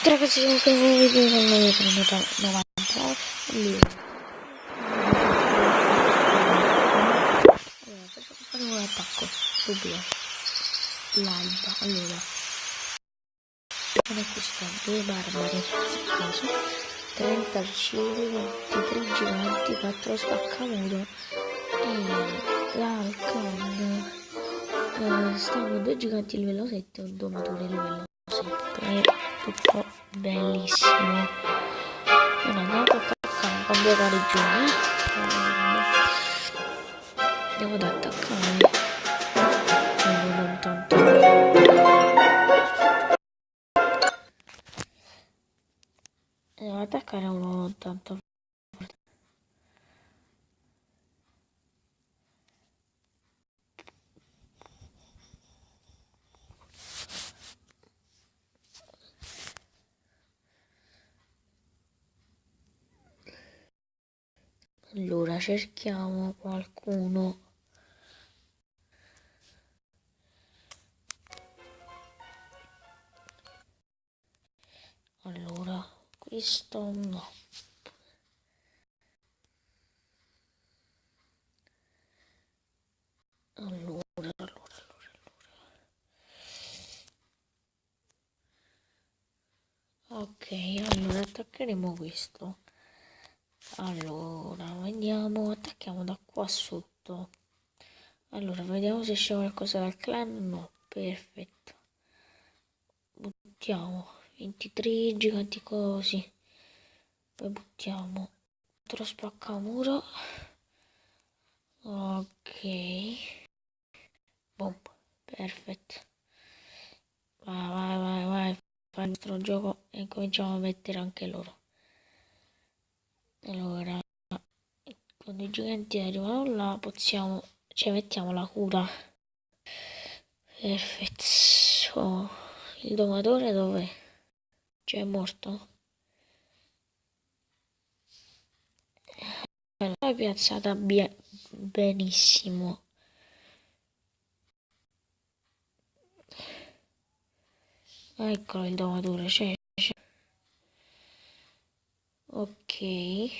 Ragazzi, comunque il nuovo video sono io prendete 99 allora facciamo fare un attacco subito live. Allora non è questo, 2 barbari a caso, 30 arcieri, 23 giganti, 4 spaccamuro e Galcan. Stanno 2 giganti livello 7 e un domatore livello 7. Tutto bellissimo. Ora andiamo ad attaccare, cambiare la regione. Andiamo ad attaccare. Non tanto. Andiamo ad attaccare uno non tanto. Allora cerchiamo qualcuno. Allora questo no. Allora. Ok, allora attaccheremo questo. Allora, vediamo, attacchiamo da qua sotto. Allora, vediamo se c'è qualcosa dal clan. No, perfetto. Buttiamo 23 giganti cosi. Poi buttiamo altro spaccamuro. Ok. Boom, perfetto. Vai. Fai il nostro gioco e cominciamo a mettere anche loro. Allora, quando i giganti arrivano là, possiamo, ci mettiamo la cura. Perfetto. Il domatore dov'è? Cioè è morto? Allora, è piazzata benissimo. Eccolo il domatore, c'è. Ok.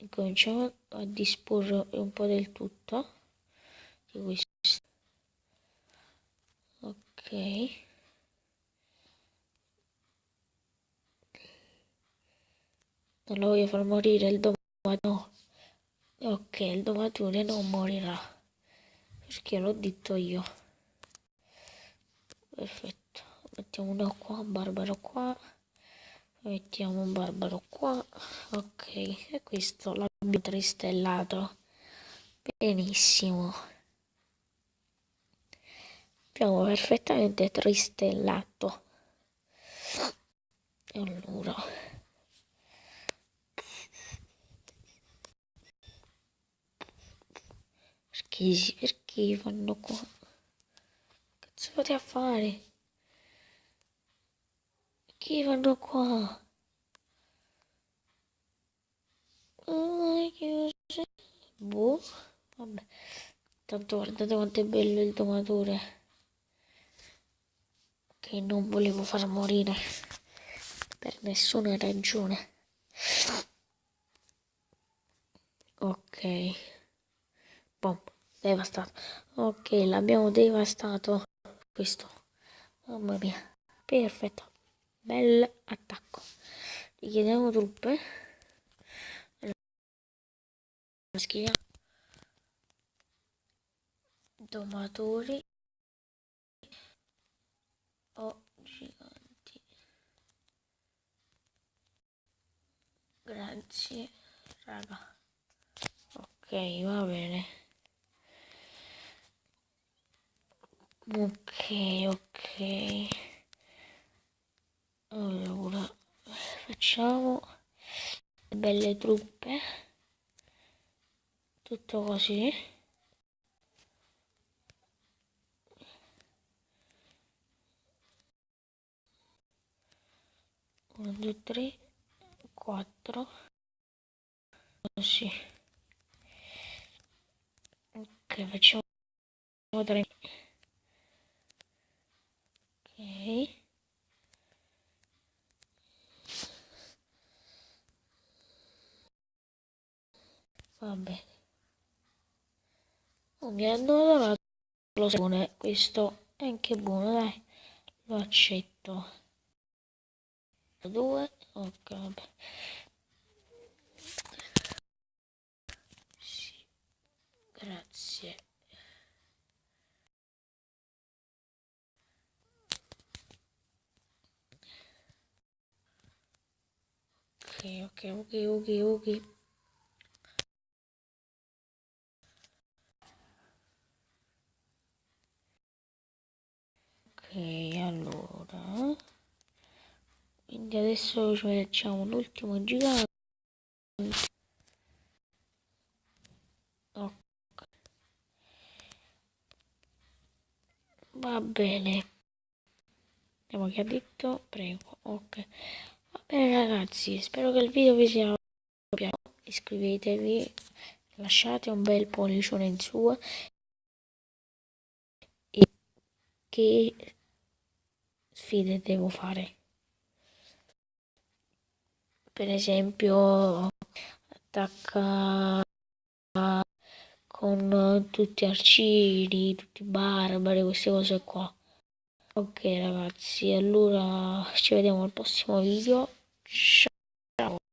Cominciamo a disporre un po' del tutto di questo. Ok. Non lo voglio far morire il domatore. No. Ok, il domatore non morirà. Perché l'ho detto io. Perfetto. Mettiamo uno qua, un barbaro qua. Mettiamo un barbaro qua. Ok, e questo l'abbiamo tristellato. Benissimo. Abbiamo perfettamente tristellato. Allora. Perché fanno qua? Che cazzo fate a fare? Perché vanno qua? Boh, vabbè. Tanto guardate quanto è bello il domatore. Che non volevo far morire. Per nessuna ragione. Ok. Boom, devastato. Ok, l'abbiamo devastato. Questo. Mamma mia. Perfetto. Bel attacco. Richiediamo truppe. Scriviamo domatori o giganti. Grazie, raga. Ok, va bene. Ok. Allora, facciamo belle truppe. Tutto così. 1, 2, 3, 4. Così. Ok, facciamo 3. Ok. mi hanno donato lo sapone, questo è anche buono, dai, lo accetto. 2, ok, vabbè. Sì, grazie. Ok. Ok, allora. Quindi adesso ci facciamo l'ultimo gigante. Ok, va bene. Vediamo che ha detto, prego. Ok. Va bene ragazzi, spero che il video vi sia piaciuto. Iscrivetevi, lasciate un bel pollicione in su e che sfide devo fare. Per esempio, attacca con tutti arcieri, tutti barbari, queste cose qua. Ok ragazzi, allora ci vediamo al prossimo video. Ciao.